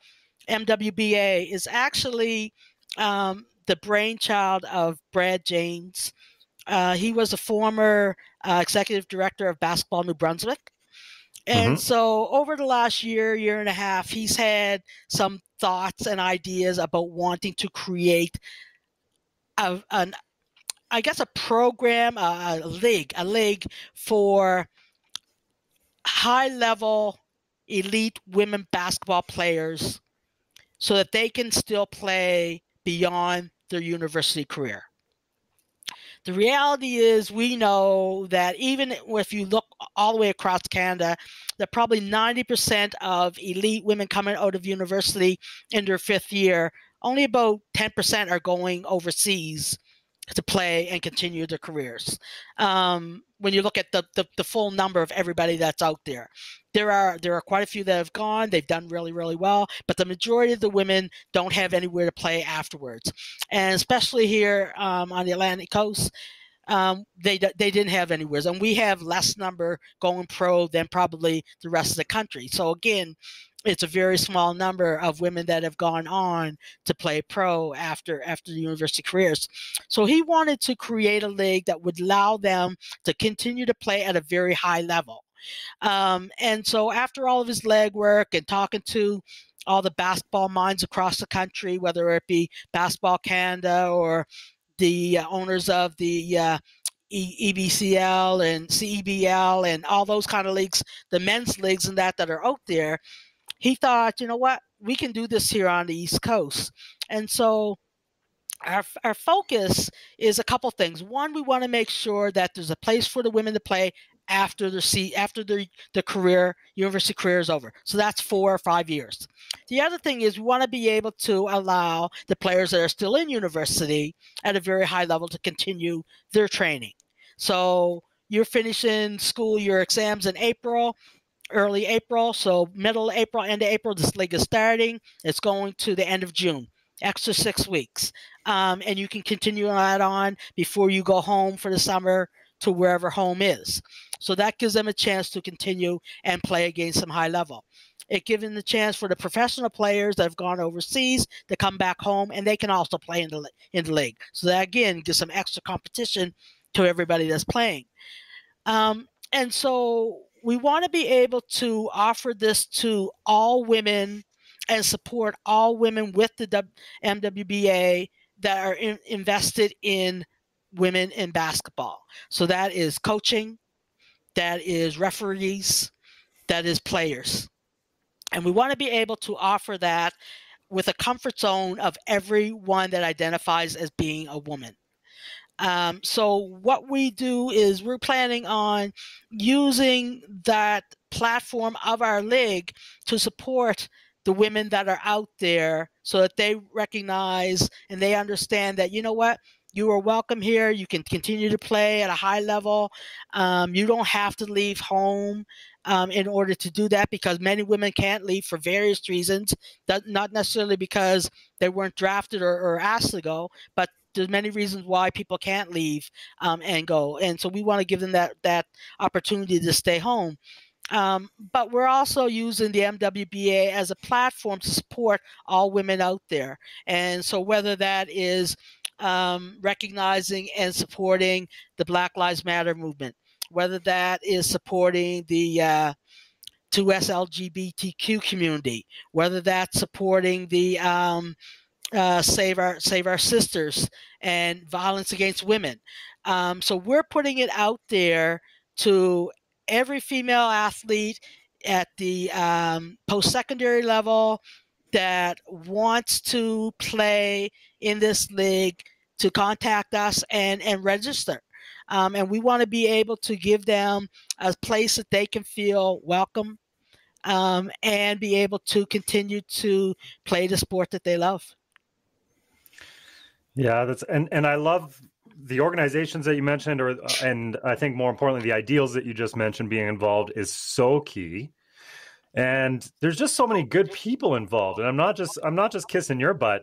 MWBA, is actually the brainchild of Brad James. He was a former executive director of Basketball New Brunswick. And so over the last year and a half, he's had some thoughts and ideas about wanting to create a program, a league for high-level elite women basketball players so that they can still play beyond their university career. The reality is we know that even if you look all the way across Canada, that probably 90% of elite women coming out of university in their fifth year, only about 10% are going overseas to play and continue their careers. When you look at the full number of everybody that's out there, there are quite a few that have gone. They've done really, really well, but the majority of the women don't have anywhere to play afterwards. And especially here on the Atlantic coast, they didn't have anywhere. And we have less number going pro than probably the rest of the country. So again, it's a very small number of women that have gone on to play pro after the university careers. So he wanted to create a league that would allow them to continue to play at a very high level. And so after all of his legwork and talking to all the basketball minds across the country, whether it be Basketball Canada or the owners of the EBCL and CEBL and all those kind of leagues, the men's leagues and that are out there, he thought, you know what, we can do this here on the East Coast. And so our focus is a couple things. One, we want to make sure that there's a place for the women to play after the career, university career is over. So that's 4 or 5 years. The other thing is we want to be able to allow the players that are still in university at a very high level to continue their training. So you're finishing school, your exams in April, early April. So middle April, end of April, this league is starting. It's going to the end of June, extra 6 weeks. And you can continue that on before you go home for the summer to wherever home is. So that gives them a chance to continue and play against some high level. It gives them the chance for the professional players that have gone overseas to come back home, and they can also play in the league. So that, again, gives some extra competition to everybody that's playing. And so we want to be able to offer this to all women and support all women with the MWBA that are invested in women in basketball. So that is coaching, that is referees, that is players. And we want to be able to offer that with a comfort zone of everyone that identifies as being a woman. So what we do is we're planning on using that platform of our league to support the women that are out there so that they recognize and they understand that, you know what, you are welcome here. You can continue to play at a high level. You don't have to leave home in order to do that, because many women can't leave for various reasons, not necessarily because they weren't drafted or asked to go, but there's many reasons why people can't leave and go. And so we want to give them that opportunity to stay home. But we're also using the MWBA as a platform to support all women out there. And so whether that is recognizing and supporting the Black Lives Matter movement, whether that is supporting the 2S LGBTQ community, whether that's supporting the Save Our Sisters and violence against women. So we're putting it out there to every female athlete at the post-secondary level that wants to play in this league, to contact us and register. And we want to be able to give them a place that they can feel welcome, and be able to continue to play the sport that they love. Yeah, that's and I love the organizations that you mentioned, and I think more importantly, the ideals that you just mentioned being involved is so key. And there's just so many good people involved, and I'm not just kissing your butt.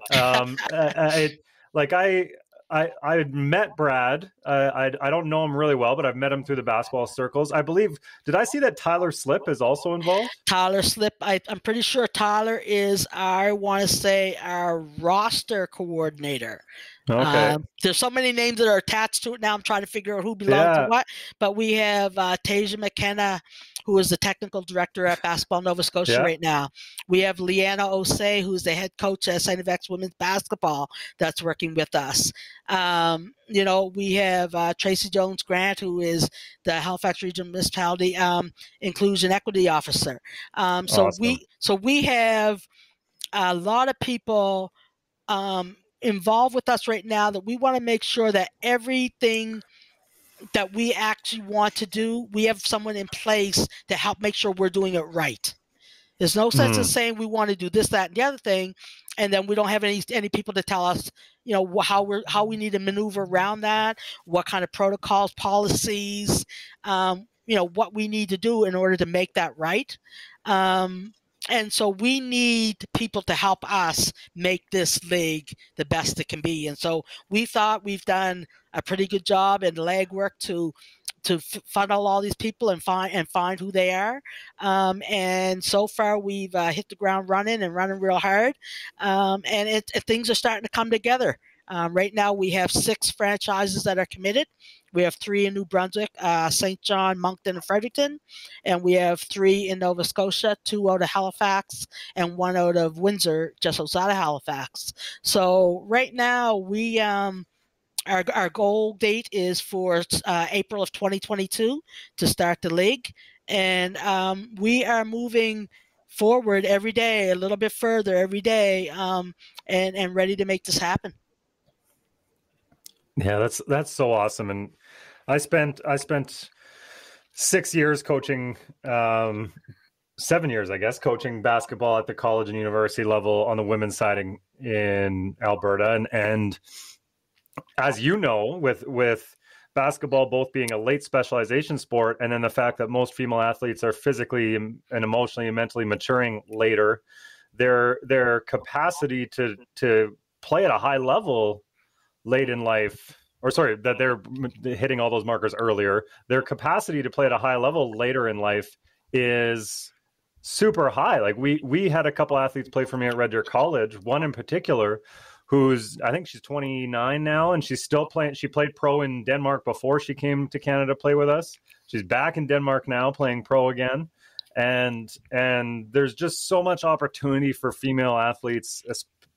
I met Brad. I don't know him really well, but I've met him through the basketball circles. I believe. Did I see that Tyler Slip is also involved? Tyler Slip. I'm pretty sure Tyler is, I want to say, our roster coordinator. Okay. There's so many names that are attached to it now. I'm trying to figure out who belongs to what. But we have Tasia McKenna, who is the technical director at Basketball Nova Scotia right now. We have Leanna Osei, who's the head coach at St. FX Women's Basketball, that's working with us. We have Tracy Jones Grant, who is the Halifax Regional Municipality Inclusion Equity Officer. Awesome. So we have a lot of people involved with us right now that we want to make sure that everything that we actually want to do, we have someone in place to help make sure we're doing it right. There's no sense in saying we want to do this, that, and the other thing, and then we don't have any people to tell us, how we need to maneuver around that, what kind of protocols, policies, what we need to do in order to make that right. And so we need people to help us make this league the best it can be. And so we thought we've done a pretty good job in legwork to funnel all these people and find who they are. And so far we've hit the ground running real hard. And things are starting to come together. Right now we have 6 franchises that are committed. We have 3 in New Brunswick, St. John, Moncton, and Fredericton. And we have 3 in Nova Scotia, 2 out of Halifax, and 1 out of Windsor, just outside of Halifax. So right now we our goal date is for April of 2022 to start the league. And we are moving forward every day, a little bit further every day, and ready to make this happen. Yeah, that's so awesome. And I spent 6 years coaching, 7 years, I guess, coaching basketball at the college and university level on the women's side in Alberta. And as you know, with basketball both being a late specialization sport, and then the fact that most female athletes are physically and emotionally and mentally maturing later, their capacity to play at a high level late in life, that they're hitting all those markers earlier, their capacity to play at a high level later in life is super high. Like we had a couple athletes play for me at Red Deer College, one in particular I think she's 29 now, and she's still playing. She played pro in Denmark before she came to Canada to play with us. She's back in Denmark now playing pro again. And there's just so much opportunity for female athletes,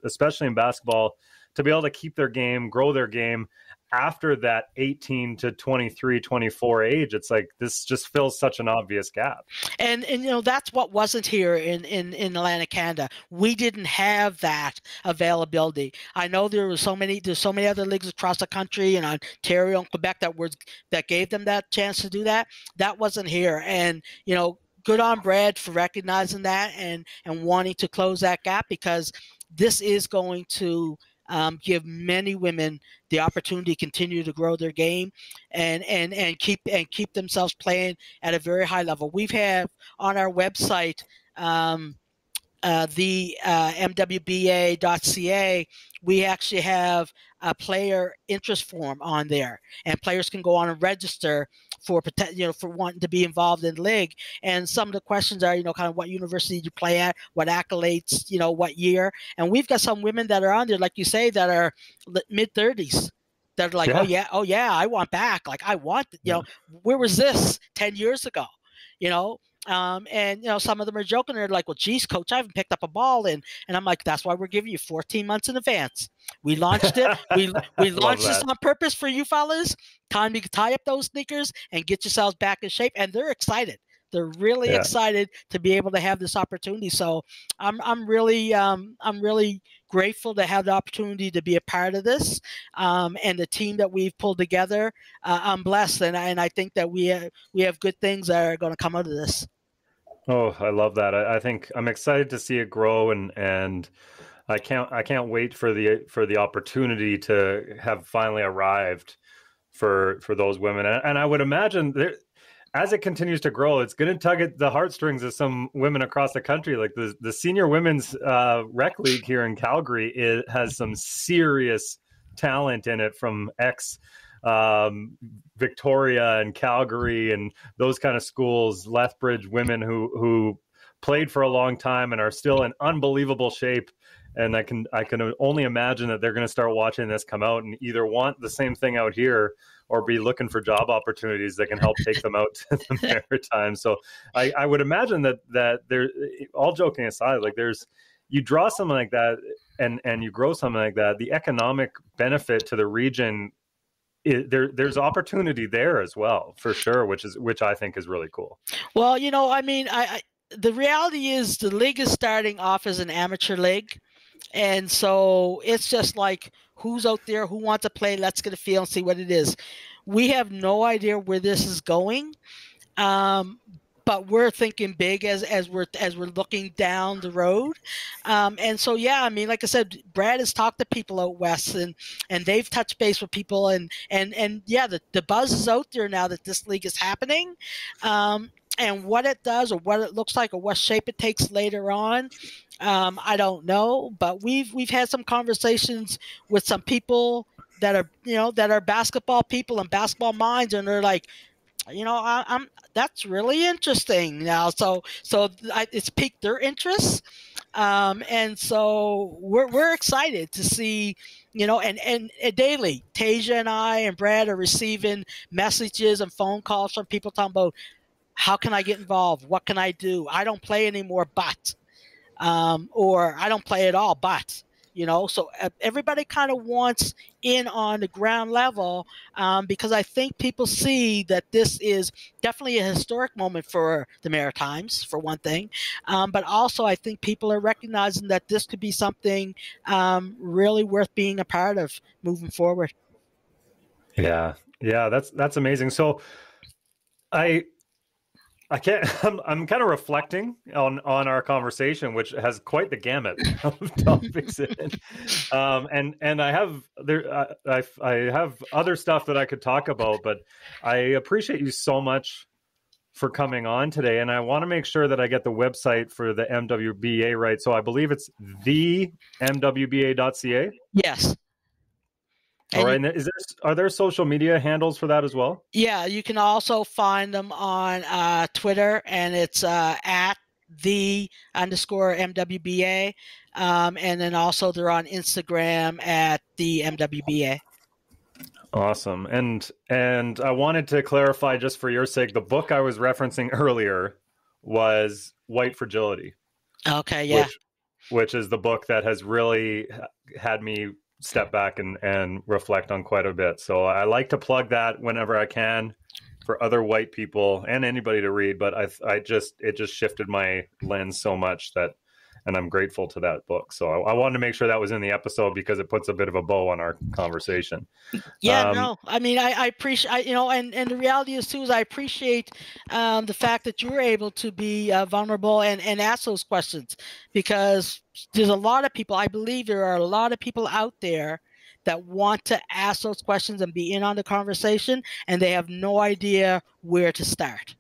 especially in basketball, to be able to keep their game, grow their game after that 18 to 23, 24 age. It's like this just fills such an obvious gap. And that's what wasn't here in Atlantic Canada. We didn't have that availability. I know there's so many other leagues across the country and Ontario and Quebec that gave them that chance to do that. That wasn't here. And good on Brad for recognizing that and wanting to close that gap, because this is going to give many women the opportunity to continue to grow their game and keep themselves playing at a very high level. We've have on our website the mwba.ca, we actually have a player interest form on there, and players can go on and register for wanting to be involved in the league. And some of the questions are, kind of what university did you play at, what accolades, what year. And we've got some women that are on there, like you say, that are mid-30s. That are like, oh yeah, I want back. Like I want, where was this 10 years ago? And some of them are joking. They're like, well, geez, coach, I haven't picked up a ball and I'm like, that's why we're giving you 14 months in advance. We launched it. We launched this on purpose for you fellas. Time to tie up those sneakers and get yourselves back in shape. And they're excited. They're really excited to be able to have this opportunity. So I'm really grateful to have the opportunity to be a part of this, and the team that we've pulled together. I'm blessed, and I think that we have good things that are going to come out of this. Oh, I love that. I think I'm excited to see it grow, and I can't wait for the opportunity to have finally arrived for those women. And I would imagine that as it continues to grow, it's going to tug at the heartstrings of some women across the country. Like the senior women's rec league here in Calgary has some serious talent in it from Victoria and Calgary and those kind of schools, Lethbridge women who played for a long time and are still in unbelievable shape. And I can only imagine that they're going to start watching this come out and either want the same thing out here or be looking for job opportunities that can help take them out to the Maritime. So I would imagine that there, all joking aside, like you draw something like that and you grow something like that, the economic benefit to the region, there's opportunity there as well, for sure, which I think is really cool. Well, I mean, the reality is the league is starting off as an amateur league. And so it's just like, who's out there, who wants to play, let's get a feel and see what it is. We have no idea where this is going, but we're thinking big as we're looking down the road. And so, yeah, I mean, like I said, Brad has talked to people out west, and they've touched base with people, and yeah, the buzz is out there now that this league is happening. And what it does or what it looks like or what shape it takes later on, I don't know. But we've had some conversations with some people that are basketball people and basketball minds, and they're like, that's really interesting now. So it's piqued their interest, and so we're excited to see. And daily, Tasia and I and Brad are receiving messages and phone calls from people talking about, how can I get involved? What can I do? I don't play anymore, but, or I don't play at all, but, so everybody kind of wants in on the ground level, because I think people see that this is definitely a historic moment for the Maritimes, for one thing. But also I think people are recognizing that this could be something really worth being a part of moving forward. Yeah, that's amazing. So I'm kind of reflecting on our conversation, which has quite the gamut of topics in it. And I have other stuff that I could talk about, but I appreciate you so much for coming on today. And I want to make sure that I get the website for the MWBA right. So I believe it's the mwba.ca. Yes. All right. And are there social media handles for that as well? Yeah, you can also find them on Twitter, and it's at @the_MWBA. And then also they're on Instagram at the MWBA. Awesome. And I wanted to clarify, just for your sake, the book I was referencing earlier was White Fragility. Okay, yeah. Which is the book that has really had me step back and reflect on quite a bit. So I like to plug that whenever I can for other white people and anybody to read, but it just shifted my lens so much and I'm grateful to that book. So I wanted to make sure that was in the episode because it puts a bit of a bow on our conversation. Yeah, no, I mean, I appreciate, and the reality is too, is I appreciate the fact that you were able to be vulnerable and ask those questions, because there's a lot of people, I believe there are a lot of people out there that want to ask those questions and be in on the conversation, and they have no idea where to start.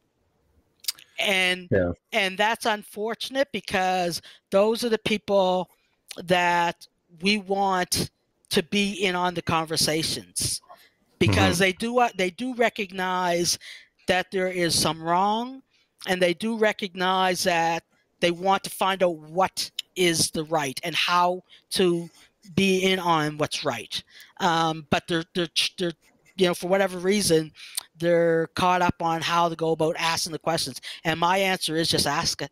And that's unfortunate, because those are the people that we want to be in on the conversations, because they do recognize that there is some wrong, and they do recognize that they want to find out what is the right and how to be in on what's right. But they're for whatever reason, they're caught up on how to go about asking the questions. And my answer is just ask it.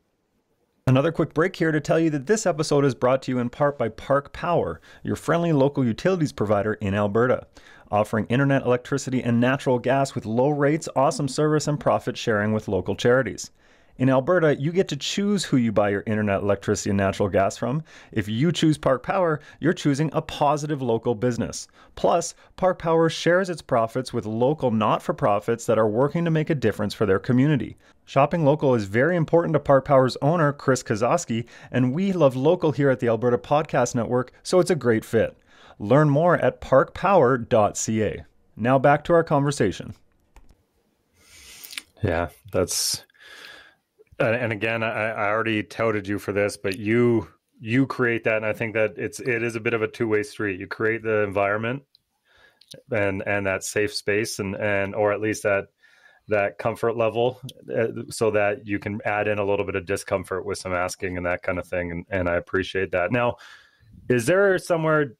Another quick break here to tell you that this episode is brought to you in part by Park Power, your friendly local utilities provider in Alberta, offering internet, electricity, and natural gas with low rates, awesome service, and profit sharing with local charities. In Alberta, you get to choose who you buy your internet, electricity, and natural gas from. If you choose Park Power, you're choosing a positive local business. Plus, Park Power shares its profits with local not-for-profits that are working to make a difference for their community. Shopping local is very important to Park Power's owner, Chris Kozowski, and we love local here at the Alberta Podcast Network, so it's a great fit. Learn more at parkpower.ca. Now back to our conversation. Yeah, that's... And again, I already touted you for this, but you create that, and I think that it is a bit of a two-way street. You create the environment and that safe space and or at least that comfort level, so that you can add in a little bit of discomfort with some asking and that kind of thing. And I appreciate that. Now, is there somewhere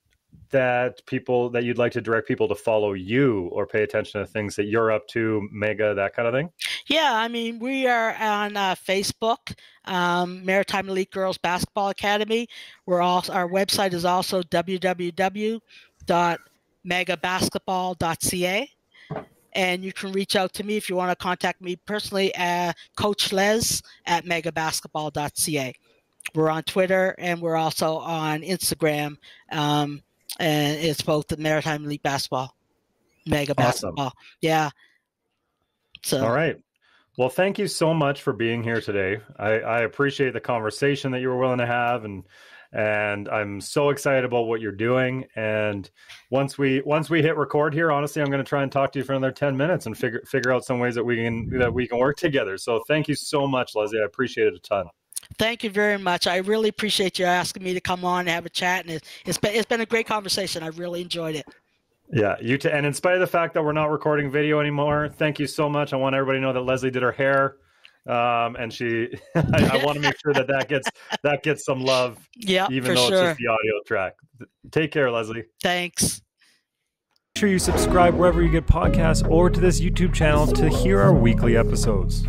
that you'd like to direct people to follow you or pay attention to things that you're up to, Mwba, that kind of thing? Yeah, I mean, we are on Facebook, Maritime Elite Girls Basketball Academy. Our website is also www.megabasketball.ca. And you can reach out to me if you want to contact me personally, Coach Lez at megabasketball.ca. We're on Twitter and we're also on Instagram. And it's both the Maritime Elite Basketball, Mwba Basketball. Awesome. Yeah. So. All right. Well, thank you so much for being here today. I appreciate the conversation that you were willing to have, and I'm so excited about what you're doing. And once we hit record here, honestly, I'm going to try and talk to you for another 10 minutes and figure out some ways that we can work together. So thank you so much, Lezlie. I appreciate it a ton. Thank you very much. I really appreciate you asking me to come on and have a chat, and it's been a great conversation. I really enjoyed it. Yeah, and in spite of the fact that we're not recording video anymore, thank you so much. I want everybody to know that Lezlie did her hair, and she. I want to make sure that gets some love. Yeah, even though it's just the audio track. Take care, Lezlie. Thanks. Make sure you subscribe wherever you get podcasts or to this YouTube channel to hear our weekly episodes.